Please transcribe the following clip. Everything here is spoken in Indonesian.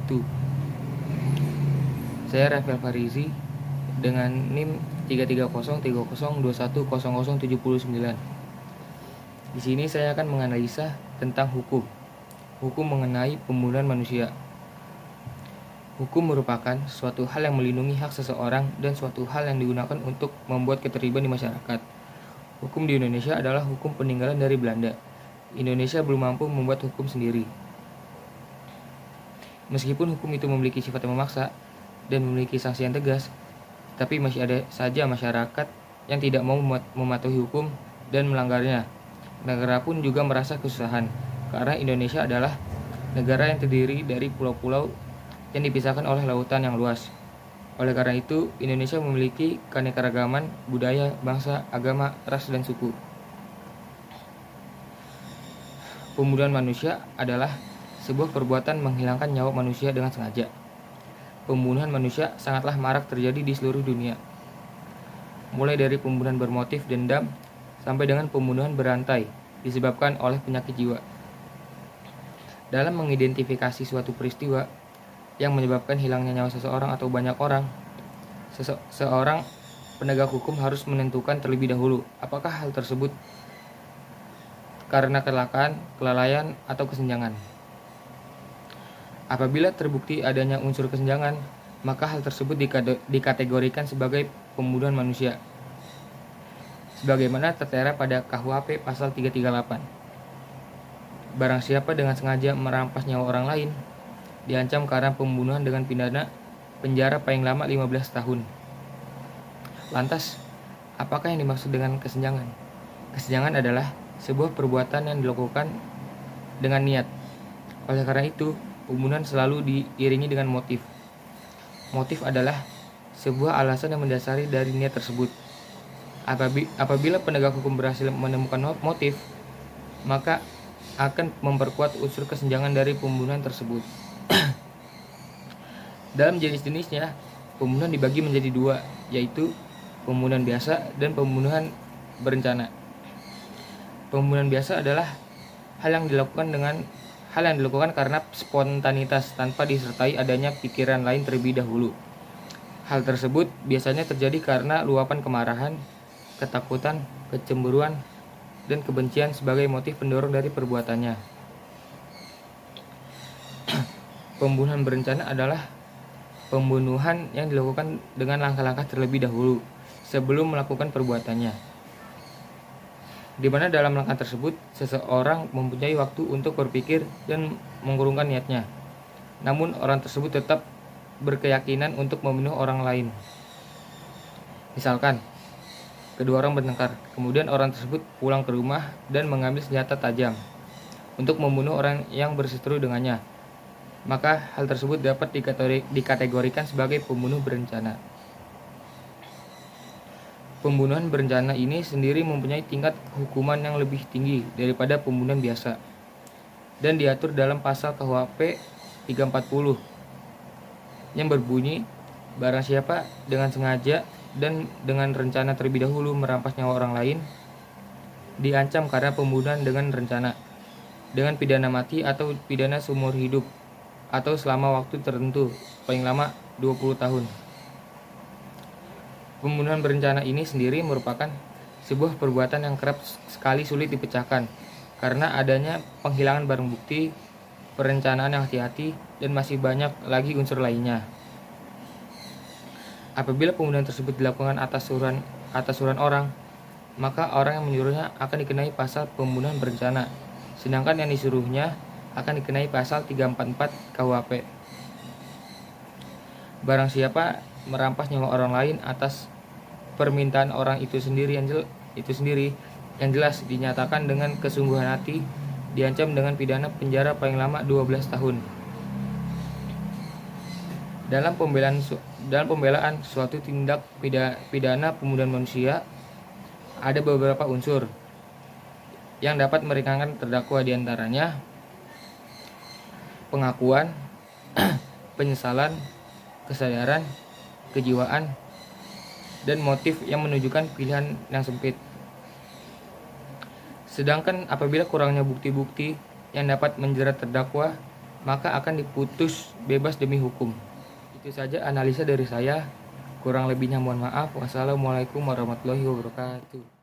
itu. Saya Rafael Farizi dengan NIM 33030210079. Di sini saya akan menganalisa tentang hukum. Hukum mengenai pembunuhan manusia. Hukum merupakan suatu hal yang melindungi hak seseorang dan suatu hal yang digunakan untuk membuat ketertiban di masyarakat. Hukum di Indonesia adalah hukum peninggalan dari Belanda. Indonesia belum mampu membuat hukum sendiri. Meskipun hukum itu memiliki sifat yang memaksa dan memiliki sanksi yang tegas, tapi masih ada saja masyarakat yang tidak mau mematuhi hukum dan melanggarnya. Negara pun juga merasa kesusahan, karena Indonesia adalah negara yang terdiri dari pulau-pulau yang dipisahkan oleh lautan yang luas. Oleh karena itu, Indonesia memiliki keanekaragaman budaya, bangsa, agama, ras, dan suku. Pembunuhan manusia adalah sebuah perbuatan menghilangkan nyawa manusia dengan sengaja. Pembunuhan manusia sangatlah marak terjadi di seluruh dunia. Mulai dari pembunuhan bermotif dendam sampai dengan pembunuhan berantai disebabkan oleh penyakit jiwa. Dalam mengidentifikasi suatu peristiwa yang menyebabkan hilangnya nyawa seseorang atau banyak orang, seorang penegak hukum harus menentukan terlebih dahulu apakah hal tersebut karena kecelakaan, kelalaian, atau kesenjangan. Apabila terbukti adanya unsur kesenjangan, maka hal tersebut dikategorikan sebagai pembunuhan manusia, sebagaimana tertera pada KUHP pasal 338. Barang siapa dengan sengaja merampas nyawa orang lain diancam karena pembunuhan dengan pidana penjara paling lama 15 tahun. Lantas, apakah yang dimaksud dengan kesenjangan? Kesenjangan adalah sebuah perbuatan yang dilakukan dengan niat. Oleh karena itu, pembunuhan selalu diiringi dengan motif. Motif adalah sebuah alasan yang mendasari dari niat tersebut. Apabila penegak hukum berhasil menemukan motif, maka akan memperkuat unsur kesenjangan dari pembunuhan tersebut. Dalam jenis-jenisnya, pembunuhan dibagi menjadi dua, yaitu pembunuhan biasa dan pembunuhan berencana. Pembunuhan biasa adalah hal yang dilakukan karena spontanitas tanpa disertai adanya pikiran lain terlebih dahulu. Hal tersebut biasanya terjadi karena luapan kemarahan, ketakutan, kecemburuan, dan kebencian sebagai motif pendorong dari perbuatannya. Pembunuhan berencana adalah pembunuhan yang dilakukan dengan langkah-langkah terlebih dahulu sebelum melakukan perbuatannya, di mana dalam langkah tersebut seseorang mempunyai waktu untuk berpikir dan mengurungkan niatnya. Namun orang tersebut tetap berkeyakinan untuk membunuh orang lain. Misalkan, kedua orang bertengkar, kemudian orang tersebut pulang ke rumah dan mengambil senjata tajam untuk membunuh orang yang berseteru dengannya. Maka hal tersebut dapat dikategorikan sebagai pembunuh berencana. Pembunuhan berencana ini sendiri mempunyai tingkat hukuman yang lebih tinggi daripada pembunuhan biasa, dan diatur dalam pasal KUHP 340 yang berbunyi, barang siapa dengan sengaja dan dengan rencana terlebih dahulu merampas nyawa orang lain diancam karena pembunuhan dengan rencana dengan pidana mati atau pidana seumur hidup atau selama waktu tertentu paling lama 20 tahun. Pembunuhan berencana ini sendiri merupakan sebuah perbuatan yang kerap sekali sulit dipecahkan karena adanya penghilangan barang bukti, perencanaan yang hati-hati, dan masih banyak lagi unsur lainnya. Apabila pembunuhan tersebut dilakukan atas suruhan orang, maka orang yang menyuruhnya akan dikenai pasal pembunuhan berencana, sedangkan yang disuruhnya akan dikenai pasal 344 KUHP. Barang siapa merampas nyawa orang lain atas permintaan orang itu sendiri yang jelas dinyatakan dengan kesungguhan hati, diancam dengan pidana penjara paling lama 12 tahun. Dalam pembelaan suatu tindak pidana pembunuhan manusia, ada beberapa unsur yang dapat meringankan terdakwa, diantaranya pengakuan, penyesalan, kesadaran, kejiwaan, dan motif yang menunjukkan pilihan yang sempit. Sedangkan apabila kurangnya bukti-bukti yang dapat menjerat terdakwa, maka akan diputus bebas demi hukum. Itu saja analisa dari saya. Kurang lebihnya mohon maaf. Wassalamualaikum warahmatullahi wabarakatuh.